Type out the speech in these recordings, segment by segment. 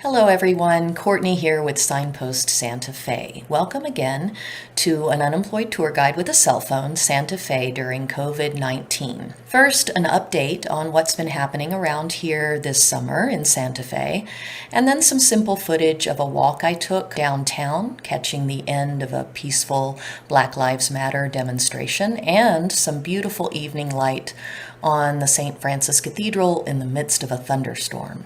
Hello everyone, Courtney here with Signpost Santa Fe. Welcome again to an unemployed tour guide with a cell phone, Santa Fe, during COVID-19. First, an update on what's been happening around here this summer in Santa Fe, and then some simple footage of a walk I took downtown, catching the end of a peaceful Black Lives Matter demonstration, and some beautiful evening light on the St. Francis Cathedral in the midst of a thunderstorm.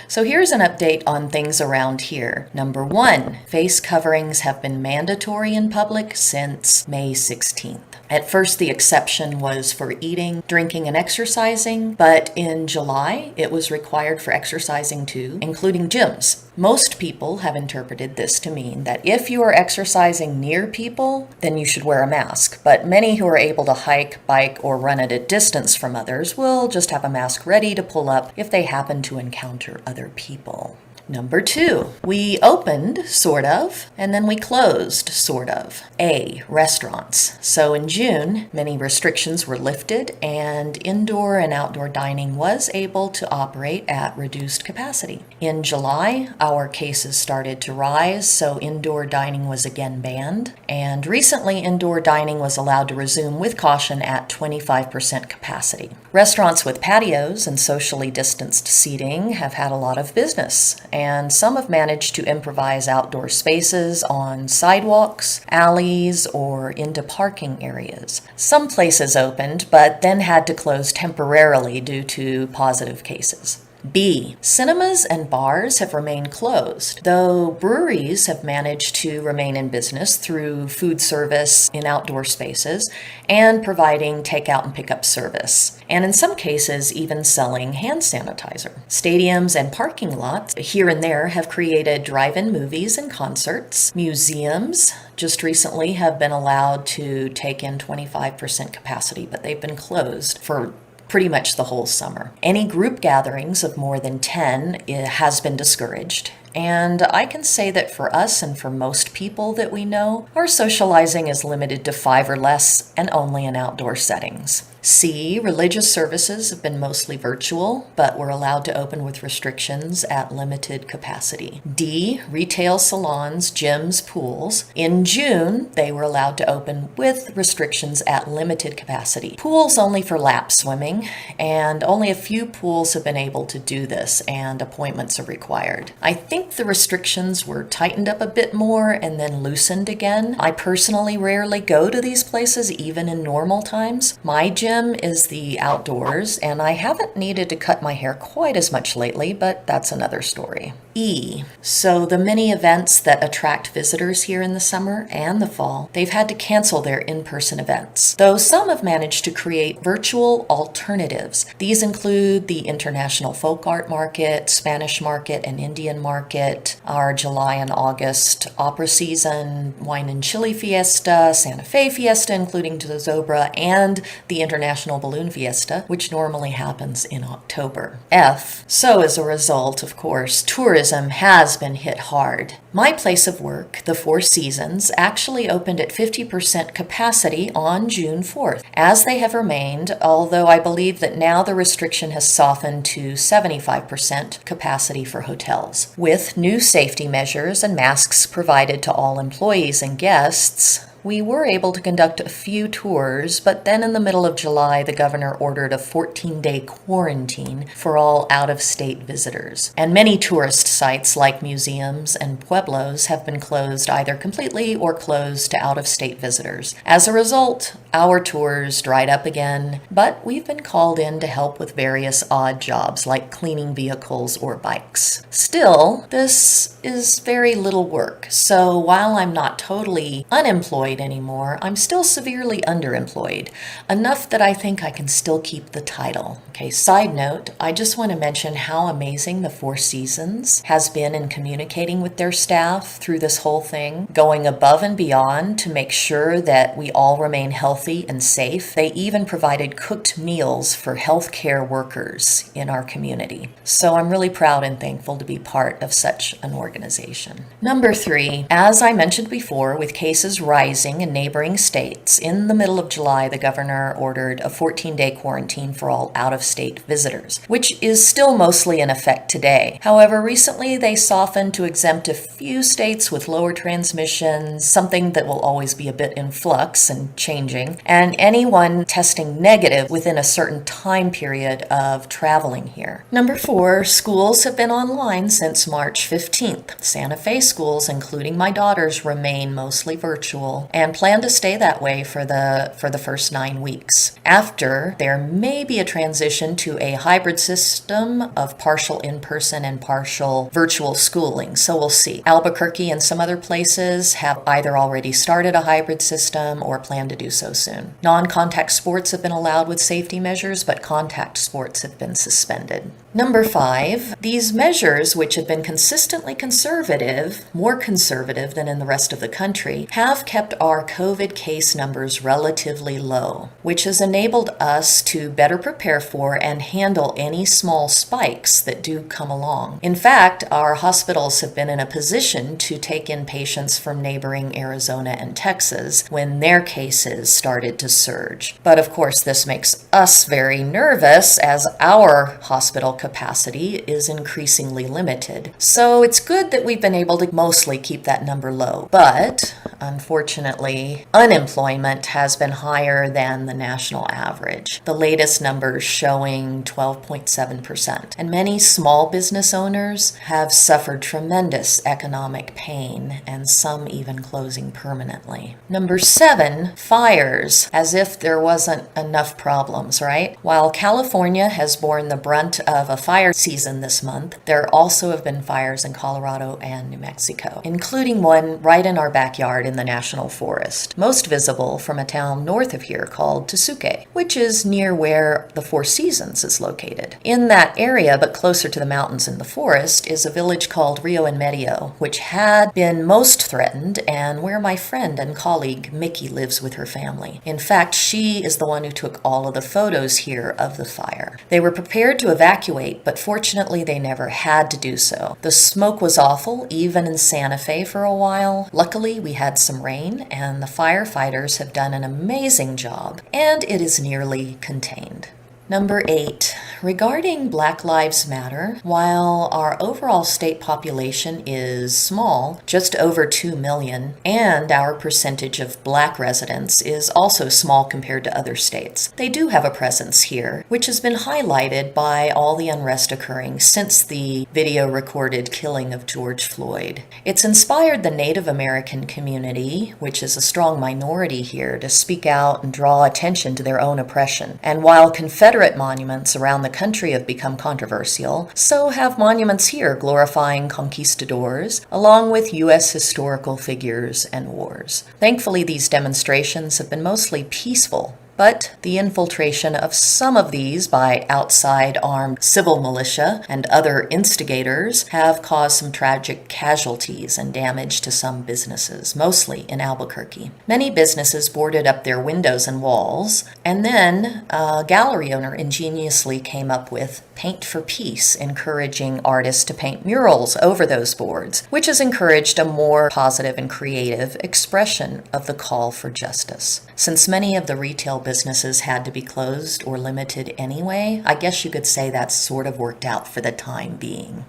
So here's an update on things around here. Number 1, face coverings have been mandatory in public since May 16th. At first, the exception was for eating, drinking, and exercising, but in July, it was required for exercising too, including gyms. Most people have interpreted this to mean that if you are exercising near people, then you should wear a mask. But many who are able to hike, bike, or run at a distance from others will just have a mask ready to pull up if they happen to encounter other people. Number 2, we opened, sort of, and then we closed, sort of. A, restaurants. So in June, many restrictions were lifted and indoor and outdoor dining was able to operate at reduced capacity. In July, our cases started to rise, so indoor dining was again banned. And recently, indoor dining was allowed to resume with caution at 25% capacity. Restaurants with patios and socially distanced seating have had a lot of business, and some have managed to improvise outdoor spaces on sidewalks, alleys, or into parking areas. Some places opened, but then had to close temporarily due to positive cases. B, cinemas and bars have remained closed, though breweries have managed to remain in business through food service in outdoor spaces and providing takeout and pickup service, and in some cases even selling hand sanitizer. Stadiums and parking lots here and there have created drive-in movies and concerts. Museums just recently have been allowed to take in 25% capacity, but they've been closed for pretty much the whole summer. Any group gatherings of more than 10 has been discouraged. And I can say that for us and for most people that we know, our socializing is limited to 5 or less and only in outdoor settings. C, religious services have been mostly virtual, but were allowed to open with restrictions at limited capacity. D, retail salons, gyms, pools. In June, they were allowed to open with restrictions at limited capacity. Pools only for lap swimming, and only a few pools have been able to do this, and appointments are required. I think the restrictions were tightened up a bit more and then loosened again. I personally rarely go to these places even in normal times. My gym is the outdoors, and I haven't needed to cut my hair quite as much lately, but that's another story. E, so the many events that attract visitors here in the summer and the fall, they've had to cancel their in-person events, though some have managed to create virtual alternatives. These include the International Folk Art Market, Spanish Market, and Indian Market, our July and August opera season, Wine and Chili Fiesta, Santa Fe Fiesta, including to the Zobra, and the International Balloon Fiesta, which normally happens in October. F, so as a result, of course, tourism has been hit hard. My place of work, the Four Seasons, actually opened at 50% capacity on June 4th, as they have remained, although I believe that now the restriction has softened to 75% capacity for hotels. With new safety measures and masks provided to all employees and guests, we were able to conduct a few tours, but then in the middle of July, the governor ordered a 14-day quarantine for all out-of-state visitors. And many tourist sites like museums and pueblos have been closed either completely or closed to out-of-state visitors. As a result, our tours dried up again, but we've been called in to help with various odd jobs like cleaning vehicles or bikes. Still, this is very little work, so while I'm not totally unemployed anymore, I'm still severely underemployed, enough that I think I can still keep the title. Okay, side note, I just want to mention how amazing the Four Seasons has been in communicating with their staff staff through this whole thing, going above and beyond to make sure that we all remain healthy and safe. They even provided cooked meals for healthcare workers in our community. So I'm really proud and thankful to be part of such an organization. Number 3, as I mentioned before, with cases rising in neighboring states, in the middle of July, the governor ordered a 14-day quarantine for all out-of-state visitors, which is still mostly in effect today. However, recently they softened to exempt a few states with lower transmissions, something that will always be a bit in flux and changing, and anyone testing negative within a certain time period of traveling here. Number 4, schools have been online since March 15th. Santa Fe schools, including my daughter's, remain mostly virtual and plan to stay that way for the first 9 weeks. After, there may be a transition to a hybrid system of partial in-person and partial virtual schooling, so we'll see. Albuquerque and some other places have either already started a hybrid system or plan to do so soon. Non-contact sports have been allowed with safety measures, but contact sports have been suspended. Number 5, these measures, which have been consistently conservative, more conservative than in the rest of the country, have kept our COVID case numbers relatively low, which has enabled us to better prepare for and handle any small spikes that do come along. In fact, our hospitals have been in a position to take in patients from neighboring Arizona and Texas when their cases started to surge. But of course, this makes us very nervous as our hospital capacity is increasingly limited. So it's good that we've been able to mostly keep that number low. But unfortunately, unemployment has been higher than the national average. The latest numbers showing 12.7%. And many small business owners have suffered tremendous economic pain, and some even closing permanently. Number 7, fires, as if there wasn't enough problems, right? While California has borne the brunt of a fire season this month, there also have been fires in Colorado and New Mexico, including one right in our backyard in the National Forest, most visible from a town north of here called Tesuque, which is near where the Four Seasons is located. In that area, but closer to the mountains in the forest, is a village called Rio en Medio, which had been most threatened and where my friend and colleague Mickey lives with her family. In fact, she is the one who took all of the photos here of the fire. They were prepared to evacuate, but fortunately they never had to do so. The smoke was awful, even in Santa Fe for a while. Luckily, we had some rain, and the firefighters have done an amazing job, and it is nearly contained. Number 8, regarding Black Lives Matter, while our overall state population is small, just over 2 million, and our percentage of Black residents is also small compared to other states, they do have a presence here, which has been highlighted by all the unrest occurring since the video-recorded killing of George Floyd. It's inspired the Native American community, which is a strong minority here, to speak out and draw attention to their own oppression. And while Confederate monuments around the country have become controversial, so have monuments here glorifying conquistadors, along with U.S. historical figures and wars. Thankfully, these demonstrations have been mostly peaceful, but the infiltration of some of these by outside armed civil militia and other instigators have caused some tragic casualties and damage to some businesses, mostly in Albuquerque. Many businesses boarded up their windows and walls, and then a gallery owner ingeniously came up with Paint for Peace, encouraging artists to paint murals over those boards, which has encouraged a more positive and creative expression of the call for justice. Since many of the retail businesses had to be closed or limited anyway, I guess you could say that's sort of worked out for the time being.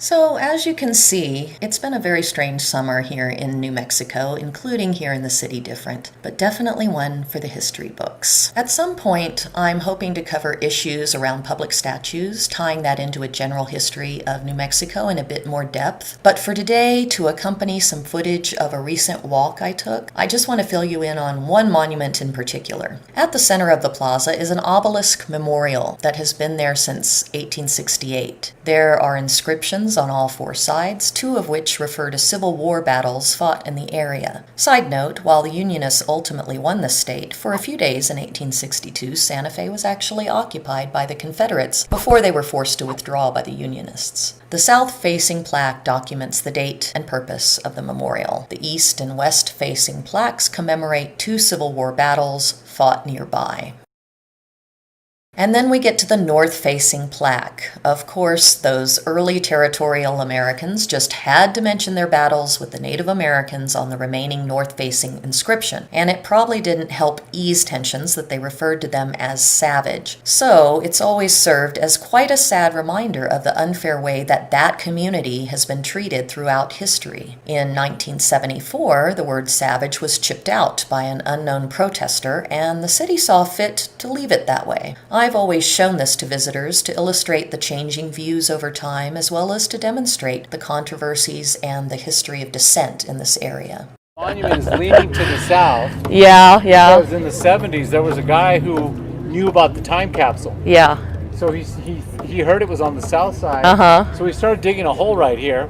So, as you can see, it's been a very strange summer here in New Mexico, including here in the city different, but definitely one for the history books. At some point, I'm hoping to cover issues around public statues, tying that into a general history of New Mexico in a bit more depth. But for today, to accompany some footage of a recent walk I took, I just want to fill you in on one monument in particular. At the center of the plaza is an obelisk memorial that has been there since 1868. There are inscriptions Americans on all four sides, 2 of which refer to Civil War battles fought in the area. Side note, while the Unionists ultimately won the state, for a few days in 1862, Santa Fe was actually occupied by the Confederates before they were forced to withdraw by the Unionists. The south-facing plaque documents the date and purpose of the memorial. The east and west-facing plaques commemorate 2 Civil War battles fought nearby. And then we get to the north-facing plaque. Of course, those early territorial Americans just had to mention their battles with the Native Americans on the remaining north-facing inscription, and it probably didn't help ease tensions that they referred to them as savage. So it's always served as quite a sad reminder of the unfair way that that community has been treated throughout history. In 1974, the word savage was chipped out by an unknown protester, and the city saw fit to leave it that way. I've always shown this to visitors to illustrate the changing views over time, as well as to demonstrate the controversies and the history of dissent in this area. The monument is leaning to the south. Yeah. Because in the 70s, there was a guy who knew about the time capsule. Yeah. So he heard it was on the south side. So he started digging a hole right here.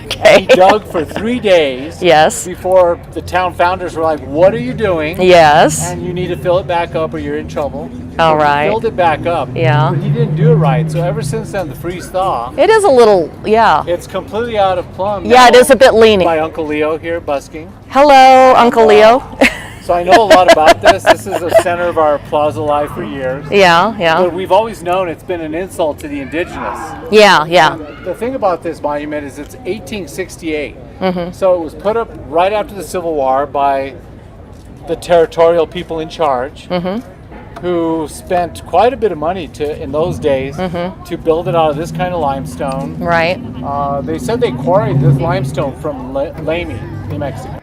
Okay. And he dug for 3 days. Yes. Before the town founders were like, "What are you doing?" Yes. And you need to fill it back up or you're in trouble. All right. He filled it back up. Yeah. But he didn't do it right. So ever since then, the freeze thaw. It is a little, yeah. It's completely out of plumb. Yeah, it is a bit leaning. By Uncle Leo here busking. Hello, Uncle Leo. So I know a lot about this. This is the center of our plaza life for years. Yeah. But we've always known it's been an insult to the indigenous. Yeah. The thing about this monument is it's 1868. So it was put up right after the Civil War by the territorial people in charge, who spent quite a bit of money in those days to build it out of this kind of limestone. Right. They said they quarried this limestone from Lamy, New Mexico.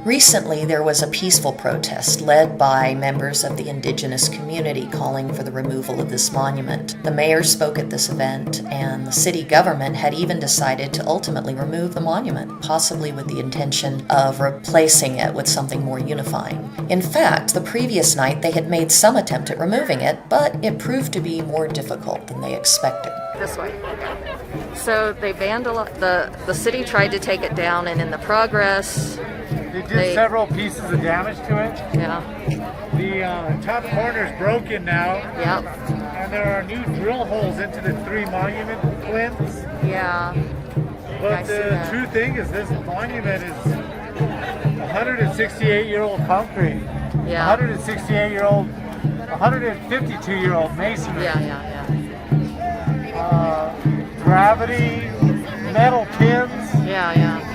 Recently, there was a peaceful protest led by members of the indigenous community calling for the removal of this monument. The mayor spoke at this event, and the city government had even decided to ultimately remove the monument, possibly with the intention of replacing it with something more unifying. In fact, the previous night they had made some attempt at removing it, but it proved to be more difficult than they expected. This way. So they vandalized, the city tried to take it down, and in the progress, They did several pieces of damage to it. Yeah. The top corner is broken now. Yep. And there are new drill holes into the 3 monument plinths. Yeah. But the true thing is this monument is 168-year-old concrete. Yeah. 168-year-old, 152-year-old masonry. Yeah. Gravity, metal pins. Yeah.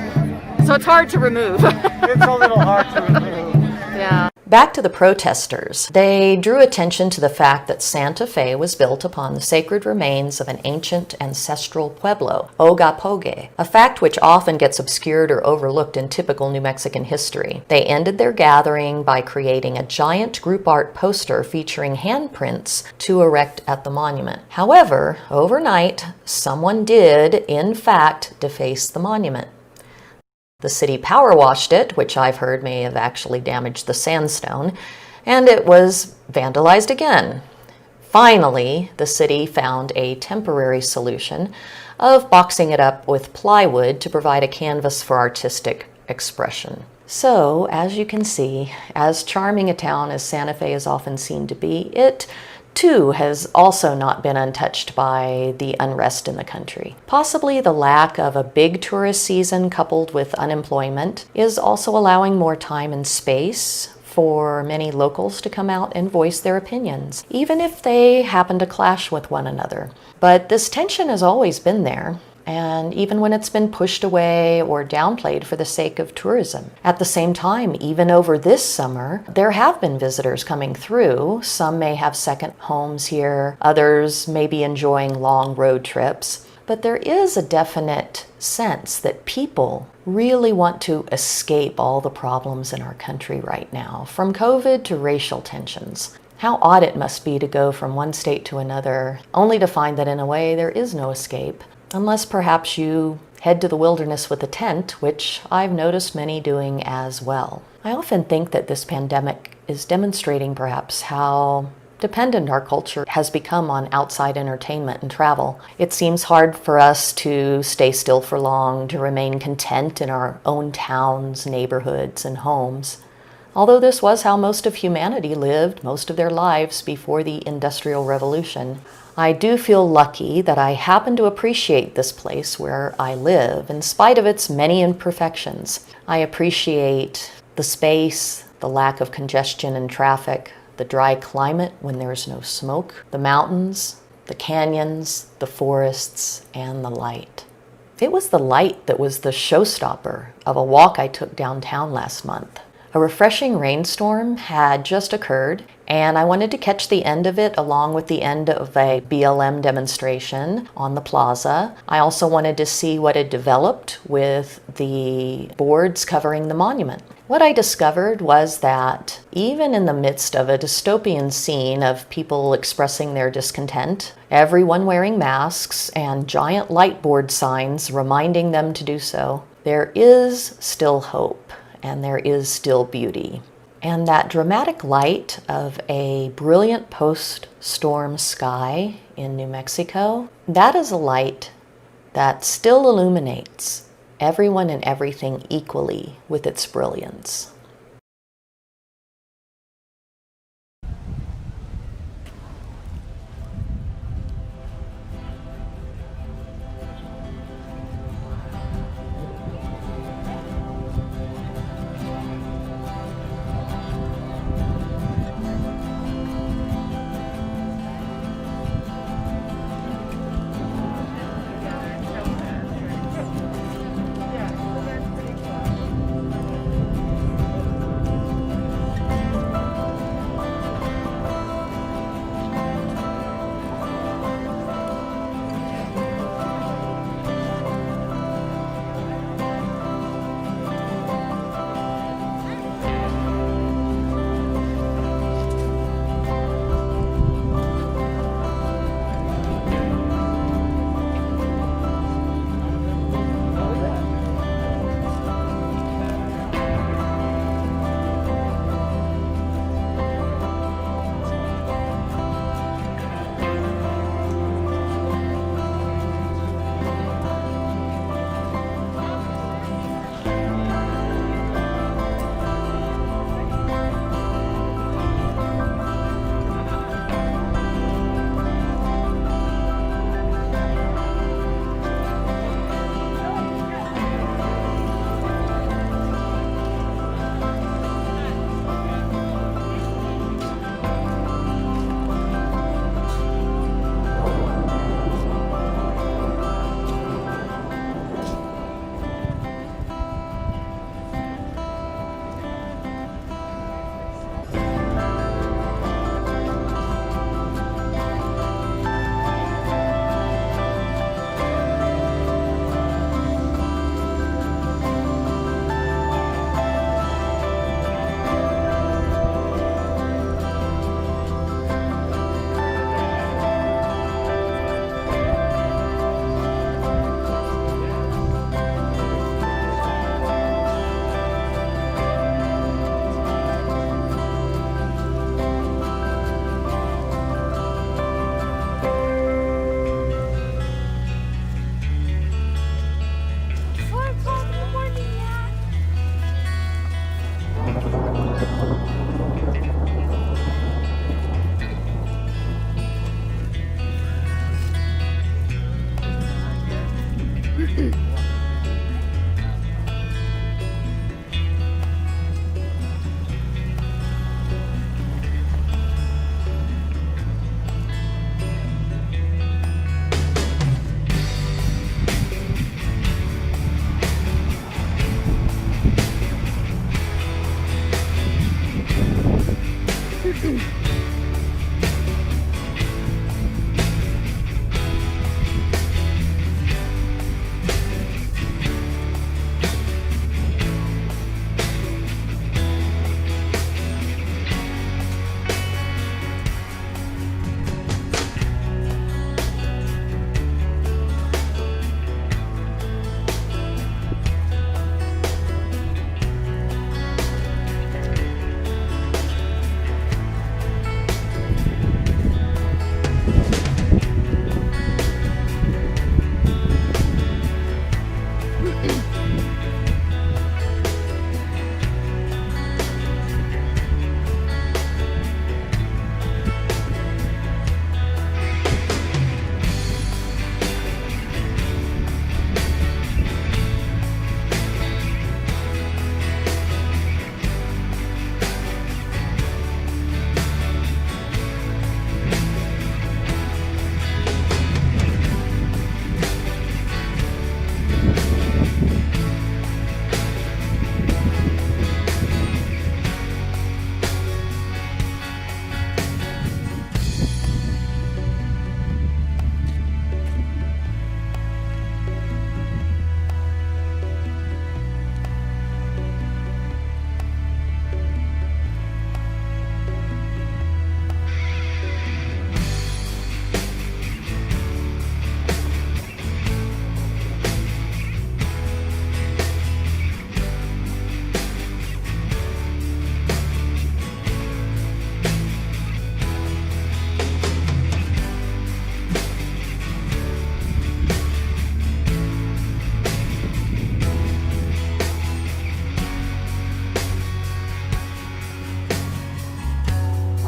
So it's hard to remove. It's a little hard to remove. Yeah. Back to the protesters. They drew attention to the fact that Santa Fe was built upon the sacred remains of an ancient ancestral pueblo, Ogapoge, a fact which often gets obscured or overlooked in typical New Mexican history. They ended their gathering by creating a giant group art poster featuring handprints to erect at the monument. However, overnight, someone did, in fact, deface the monument. The city power washed it, which I've heard may have actually damaged the sandstone, and it was vandalized again. Finally, the city found a temporary solution of boxing it up with plywood to provide a canvas for artistic expression. So, as you can see, as charming a town as Santa Fe is often seen to be, it too has also not been untouched by the unrest in the country. Possibly the lack of a big tourist season coupled with unemployment is also allowing more time and space for many locals to come out and voice their opinions, even if they happen to clash with one another. But this tension has always been there, and even when it's been pushed away or downplayed for the sake of tourism. At the same time, even over this summer, there have been visitors coming through. Some may have second homes here, others may be enjoying long road trips. But there is a definite sense that people really want to escape all the problems in our country right now, from COVID to racial tensions. How odd it must be to go from one state to another, only to find that in a way there is no escape. Unless perhaps you head to the wilderness with a tent, which I've noticed many doing as well. I often think that this pandemic is demonstrating perhaps how dependent our culture has become on outside entertainment and travel. It seems hard for us to stay still for long, to remain content in our own towns, neighborhoods, and homes. Although this was how most of humanity lived most of their lives before the Industrial Revolution, I do feel lucky that I happen to appreciate this place where I live, in spite of its many imperfections. I appreciate the space, the lack of congestion and traffic, the dry climate when there's no smoke, the mountains, the canyons, the forests, and the light. It was the light that was the showstopper of a walk I took downtown last month. A refreshing rainstorm had just occurred, and I wanted to catch the end of it along with the end of a BLM demonstration on the plaza. I also wanted to see what had developed with the boards covering the monument. What I discovered was that even in the midst of a dystopian scene of people expressing their discontent, everyone wearing masks and giant light board signs reminding them to do so, there is still hope. And there is still beauty. And that dramatic light of a brilliant post-storm sky in New Mexico, that is a light that still illuminates everyone and everything equally with its brilliance.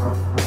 Bye.